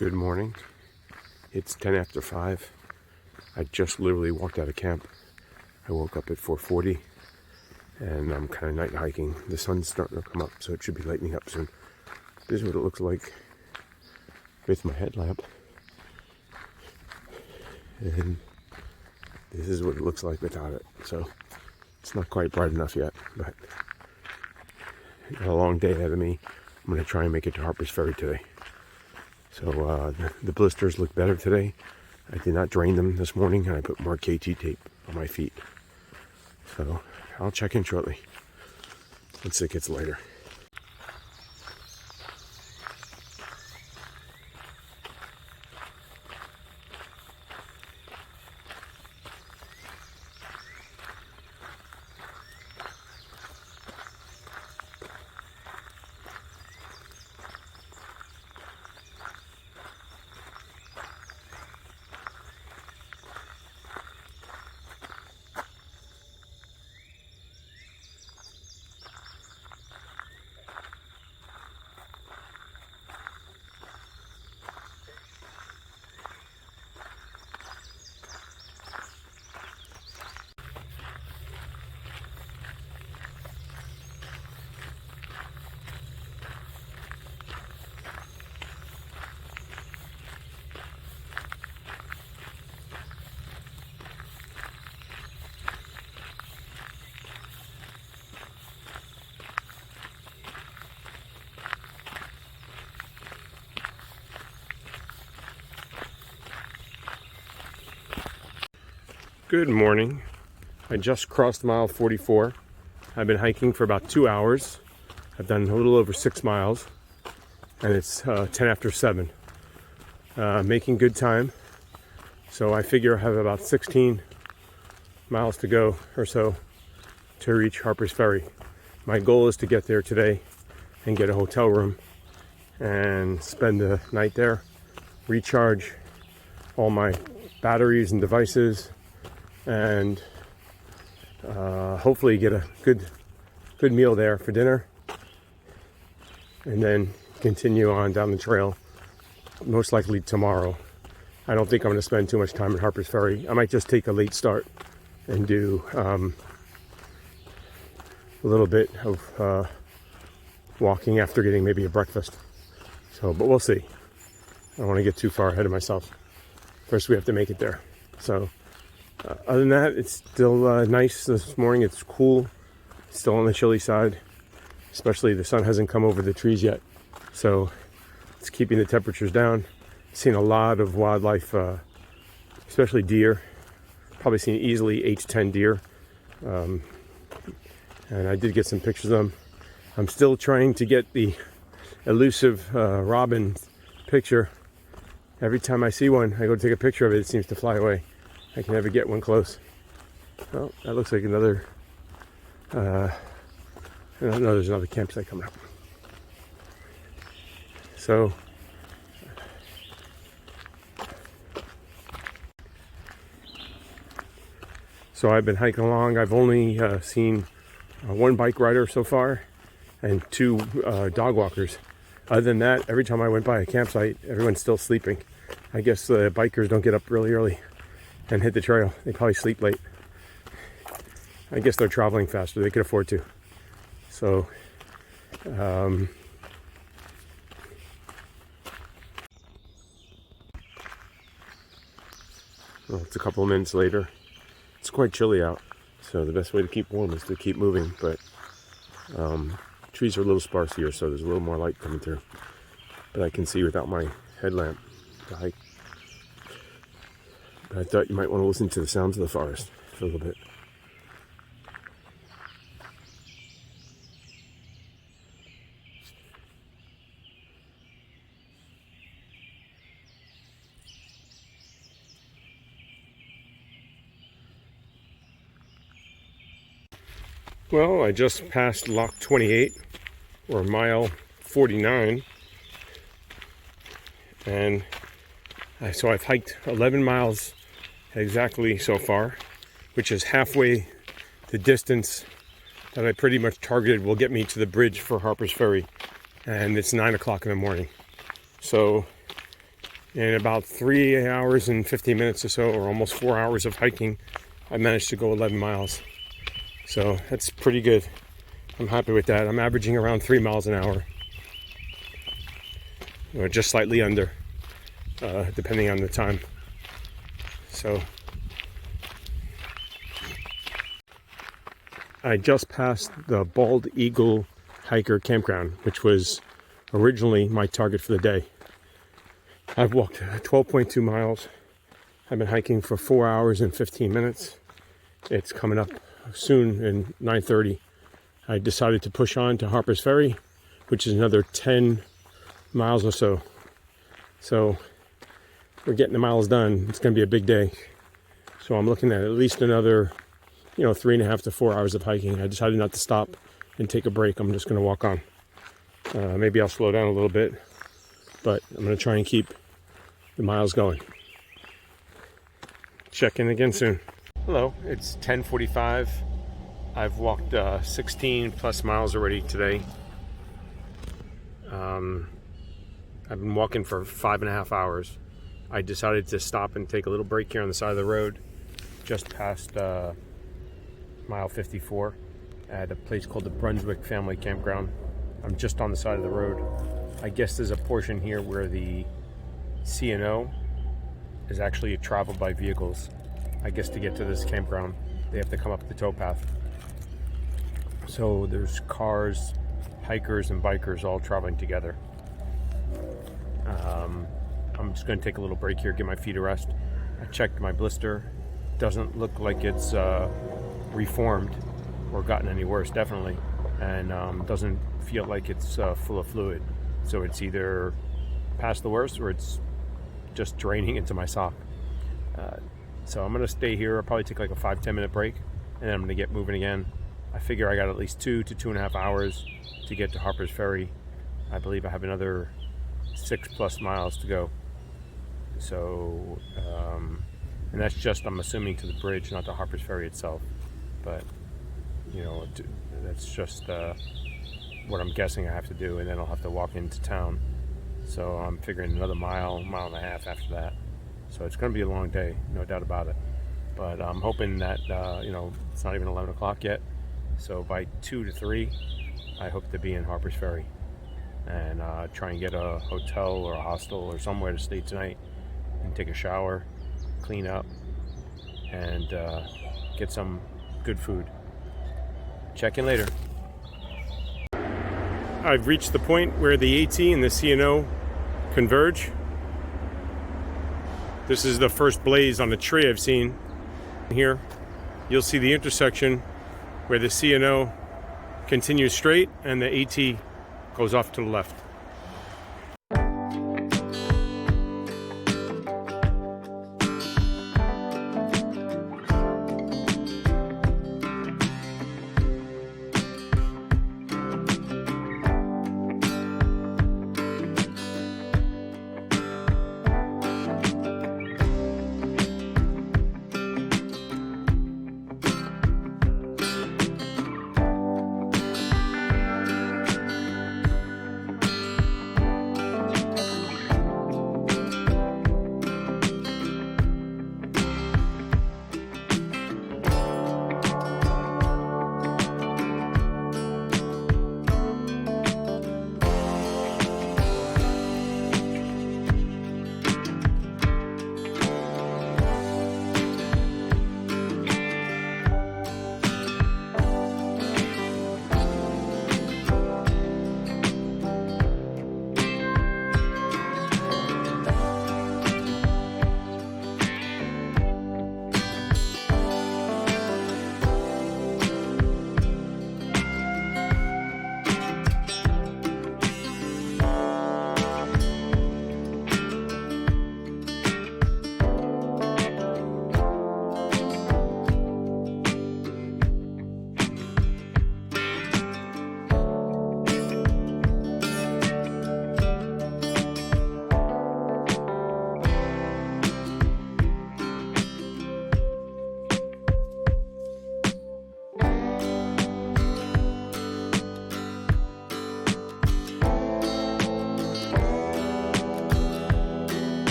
Good morning. It's 10 after 5. I just literally walked out of camp. I woke up at 4:40 and I'm kind of night hiking. The sun's starting to come up, so it should be lightening up soon. This is what it looks like with my headlamp. And this is what it looks like without it. So it's not quite bright enough yet, but got a long day ahead of me. I'm going to try and make it to Harper's Ferry today. So the blisters look better today. I did not drain them this morning, and I put more KT tape on my feet. So I'll check in shortly once it gets lighter. Good morning. I just crossed mile 44. I've been hiking for about 2 hours. I've done a little over 6 miles, and it's 10 after 7. Making good time. So I figure I have about 16 miles to go or so to reach Harper's Ferry. My goal is to get there today and get a hotel room and spend the night there, recharge all my batteries and devices, and hopefully get a good meal there for dinner, and then continue on down the trail, most likely tomorrow. I don't think I'm going to spend too much time at Harper's Ferry. I might just take a late start and do a little bit of walking after getting maybe a breakfast. So, but we'll see. I don't want to get too far ahead of myself. First we have to make it there. So other than that, it's still nice this morning. It's cool. It's still on the chilly side, especially the sun hasn't come over the trees yet, so it's keeping the temperatures down. Seen a lot of wildlife, especially deer. Probably seen easily 8 to 10 deer, and I did get some pictures of them. I'm still trying to get the elusive robin picture. Every time I see one, I go to take a picture of it, it seems to fly away. I can never get one close. Oh, that looks like another, I don't know, there's another campsite coming up. So, I've been hiking along. I've only seen one bike rider so far and 2 dog walkers. Other than that, every time I went by a campsite, everyone's still sleeping. I guess the bikers don't get up really early and hit the trail. They probably sleep late. I guess they're traveling faster. They can afford to. So, well, it's a couple of minutes later. It's quite chilly out, so the best way to keep warm is to keep moving. But trees are a little sparse here, so there's a little more light coming through. But I can see without my headlamp to hike. But I thought you might want to listen to the sounds of the forest for a little bit. Well, I just passed Lock 28, or mile 49, and so I've hiked 11 miles exactly so far, which is halfway the distance that I pretty much targeted will get me to the bridge for Harper's Ferry, and it's 9 o'clock in the morning. So In about 3 hours and 15 minutes or so, or almost 4 hours of hiking, I managed to go 11 miles. So that's pretty good. I'm happy with that. I'm averaging around 3 miles an hour, or just slightly under, depending on the time. So I just passed the Bald Eagle Hiker Campground, which was originally my target for the day. I've walked 12.2 miles. I've been hiking for 4 hours and 15 minutes. It's coming up soon in 9:30. I decided to push on to Harper's Ferry, which is another 10 miles or so. So we're getting the miles done. It's going to be a big day. So I'm looking at least another, 3.5 to 4 hours of hiking. I decided not to stop and take a break. I'm just going to walk on. Maybe I'll slow down a little bit, but I'm going to try and keep the miles going. Check in again soon. Hello, it's 10:45. I've walked 16 plus miles already today. I've been walking for 5.5 hours. I decided to stop and take a little break here on the side of the road, just past mile 54 at a place called the Brunswick Family Campground. I'm just on the side of the road. I guess there's a portion here where the C&O is actually traveled by vehicles. I guess to get to this campground, they have to come up the towpath. So there's cars, hikers, and bikers all traveling together. I'm just going to take a little break here, get my feet a rest. I checked my blister. Doesn't look like it's reformed or gotten any worse, definitely. And doesn't feel like it's full of fluid. So it's either past the worst or it's just draining into my sock. So I'm going to stay here. I'll probably take like a 5-10 minute break, and then I'm going to get moving again. I figure I got at least 2 to 2.5 hours to get to Harper's Ferry. I believe I have another 6+ miles to go. So, and that's just, I'm assuming, to the bridge, not to Harper's Ferry itself. But, that's just what I'm guessing I have to do, and then I'll have to walk into town. So I'm figuring another mile and a half after that. So it's going to be a long day, no doubt about it. But I'm hoping that, it's not even 11 o'clock yet. So by 2 to 3, I hope to be in Harper's Ferry and try and get a hotel or a hostel or somewhere to stay tonight and take a shower, clean up, and get some good food. Check in later. I've reached the point where the AT and the C&O converge. This is the first blaze on a tree I've seen. Here, you'll see the intersection where the C&O continues straight and the AT goes off to the left.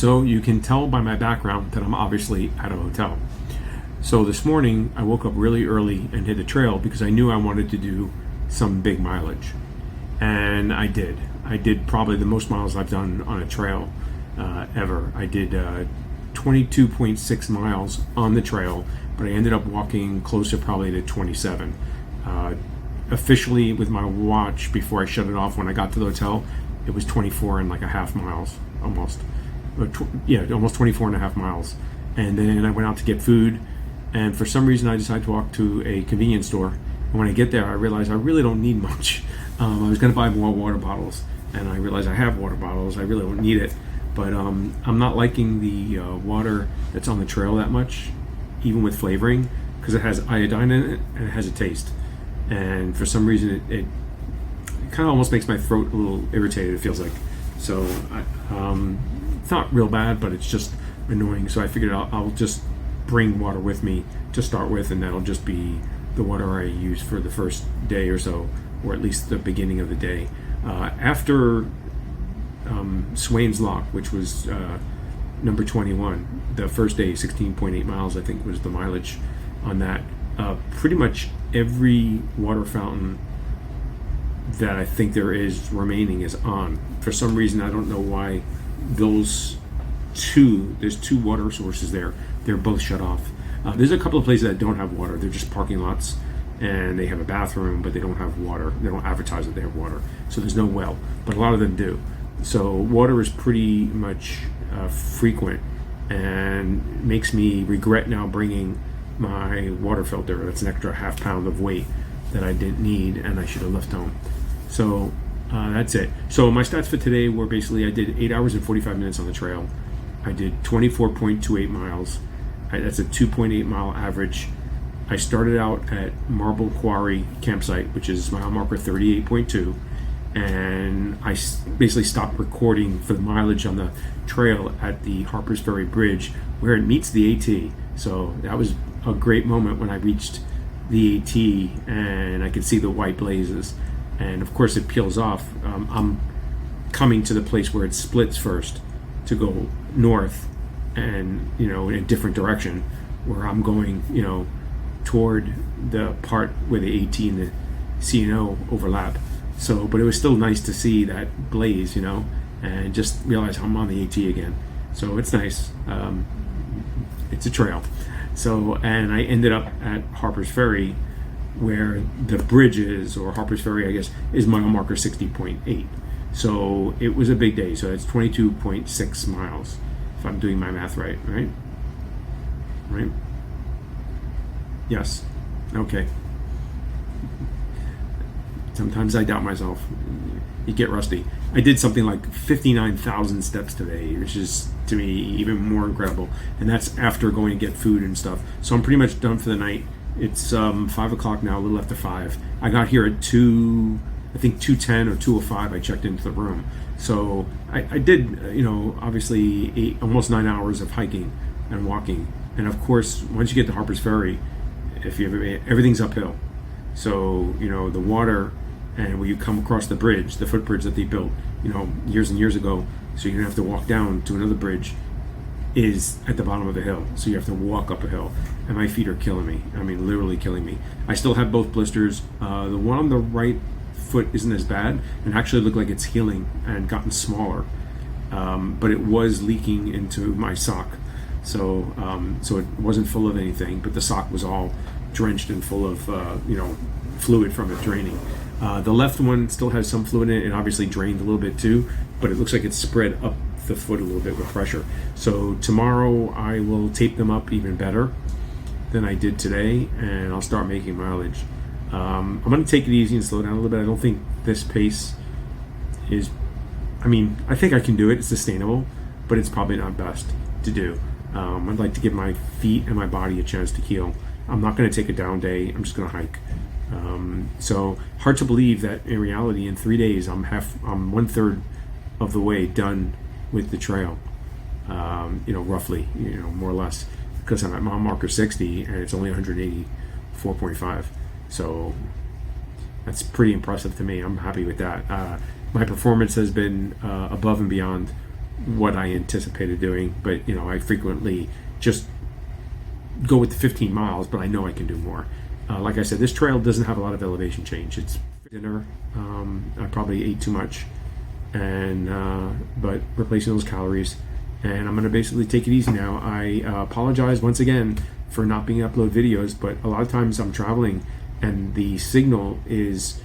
So you can tell by my background that I'm obviously at a hotel. So this morning I woke up really early and hit the trail because I knew I wanted to do some big mileage. And I did. I did probably the most miles I've done on a trail ever. I did 22.6 miles on the trail, but I ended up walking closer probably to 27. Officially with my watch before I shut it off when I got to the hotel, it was 24 and like a half miles almost. Almost 24 and a half miles. And then I went out to get food, and for some reason I decided to walk to a convenience store. And when I get there, I realized I really don't need much. I was going to buy more water bottles, and I realized I have water bottles. I really don't need it. But I'm not liking the water that's on the trail that much, even with flavoring, because it has iodine in it and it has a taste. And for some reason, it kind of almost makes my throat a little irritated, it feels like. So it's not real bad, but it's just annoying. So I figured I'll just bring water with me to start with, and that'll just be the water I use for the first day or so, or at least the beginning of the day. After Swain's Lock, which was number 21, the first day, 16.8 miles, I think was the mileage on that. Pretty much every water fountain that I think there is remaining is on. For some reason, I don't know why there's two water sources there. They're both shut off. There's a couple of places that don't have water. They're just parking lots, and they have a bathroom, but they don't have water. They don't advertise that they have water. So there's no well, but a lot of them do. So water is pretty much frequent, and makes me regret now bringing my water filter. That's an extra half pound of weight that I didn't need, and I should have left home. So that's it. So my stats for today were basically I did 8 hours and 45 minutes on the trail. I did 24.28 miles. That's a 2.8 mile average. I started out at Marble Quarry campsite, which is mile marker 38.2, and I basically stopped recording for the mileage on the trail at the Harper's Ferry Bridge where it meets the AT. So that was a great moment when I reached the AT and I could see the white blazes, and of course it peels off. I'm coming to the place where it splits first to go north, and in a different direction, where I'm going toward the part where the AT and the CNO overlap. So, but it was still nice to see that blaze, and just realize I'm on the AT again. So it's nice. It's a trail. So, and I ended up at Harper's Ferry, where the bridge is, or Harper's Ferry, I guess, is mile marker 60.8. So it was a big day. So that's 22.6 miles, if I'm doing my math right? Right? Yes. Okay. Sometimes I doubt myself. You get rusty. I did something like 59,000 steps today, which is, to me, even more incredible. And that's after going to get food and stuff. So I'm pretty much done for the night. It's 5 o'clock now, a little after 5. I got here at 2:10 or 2:05. I checked into the room. So I did, obviously almost 9 hours of hiking and walking. And of course, once you get to Harper's Ferry, everything's uphill. So, the water, and when you come across the bridge, the footbridge that they built, years and years ago, so you don't have to walk down to another bridge, is at the bottom of the hill. So you have to walk up a hill. And my feet are killing me. I mean, literally killing me. I still have both blisters. The one on the right foot isn't as bad, and actually looked like it's healing and gotten smaller. But it was leaking into my sock. So it wasn't full of anything, but the sock was all drenched and full of fluid from it draining. The left one still has some fluid in it, and obviously drained a little bit too, but it looks like it's spread up the foot a little bit with pressure. So tomorrow I will tape them up even better than I did today, and I'll start making mileage. I'm going to take it easy and slow down a little bit. I don't think this pace is, I think I can do it. It's sustainable, but it's probably not best to do. I'd like to give my feet and my body a chance to heal. I'm not going to take a down day. I'm just going to hike. So hard to believe that in reality, in 3 days, I'm 1/3 of the way done with the trail. Roughly, more or less, because I'm at mile marker 60 and it's only 184.5. So that's pretty impressive to me. I'm happy with that. My performance has been above and beyond what I anticipated doing, but you know, I frequently just go with the 15 miles, but I know I can do more. Like I said, this trail doesn't have a lot of elevation change. It's dinner. I probably ate too much, and but replacing those calories, and I'm gonna basically take it easy now. I apologize once again for not being able to upload videos, but a lot of times I'm traveling and the signal is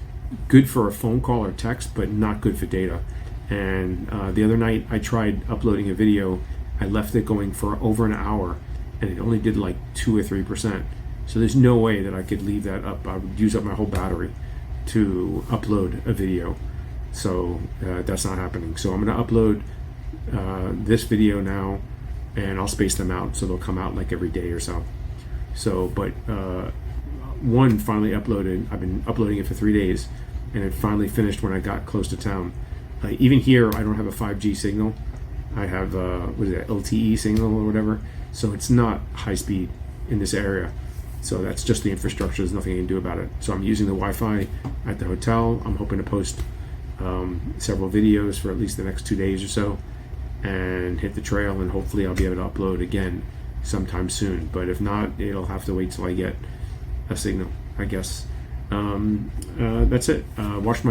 good for a phone call or text, but not good for data. And the other night I tried uploading a video. I left it going for over an hour and it only did like 2 or 3%. So there's no way that I could leave that up. I would use up my whole battery to upload a video. So that's not happening. So I'm gonna upload this video now, and I'll space them out so they'll come out like every day or so. So, but one finally uploaded. I've been uploading it for 3 days, and it finally finished when I got close to town. Even here, I don't have a 5G signal. I have what is that, LTE signal or whatever. So it's not high speed in this area. So that's just the infrastructure. There's nothing I can do about it. So I'm using the Wi-Fi at the hotel. I'm hoping to post several videos for at least the next 2 days or so, and hit the trail, and hopefully I'll be able to upload again sometime soon. But if not, it'll have to wait till I get a signal, I guess. That's it. I washed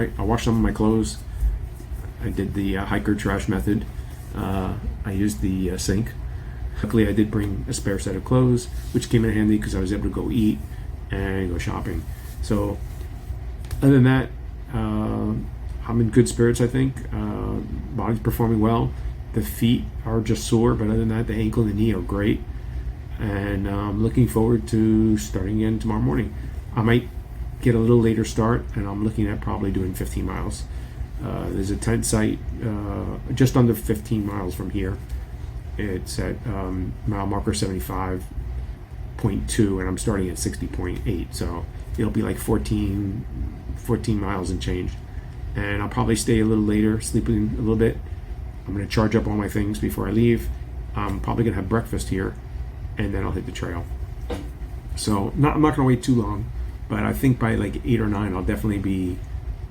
some of my clothes. I did the hiker trash method. I used the sink. Luckily, I did bring a spare set of clothes, which came in handy because I was able to go eat and go shopping. So other than that, I'm in good spirits, I think. Body's performing well. The feet are just sore, but other than that, the ankle and the knee are great. And I'm looking forward to starting again tomorrow morning. I might get a little later start, and I'm looking at probably doing 15 miles. There's a tent site just under 15 miles from here. It's at mile marker 75.2, and I'm starting at 60.8, so it'll be like 14 miles and change. And I'll probably stay a little later, sleeping a little bit. I'm going to charge up all my things before I leave. I'm probably going to have breakfast here, and then I'll hit the trail. So I'm not going to wait too long, but I think by like 8 or 9 I'll definitely be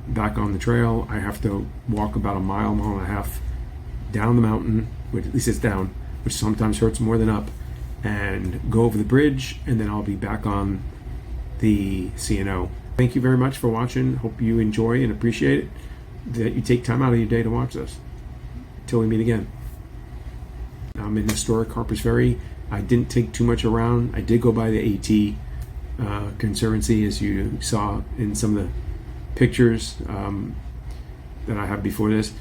back on the trail. I have to walk about a mile and a half down the mountain, which at least it's down, which sometimes hurts more than up, and go over the bridge, and then I'll be back on the CNO. Thank you very much for watching. Hope you enjoy and appreciate it, that you take time out of your day to watch this. Till we meet again. I'm in historic Harpers Ferry. I didn't take too much around. I did go by the AT Conservancy, as you saw in some of the pictures that I have before this.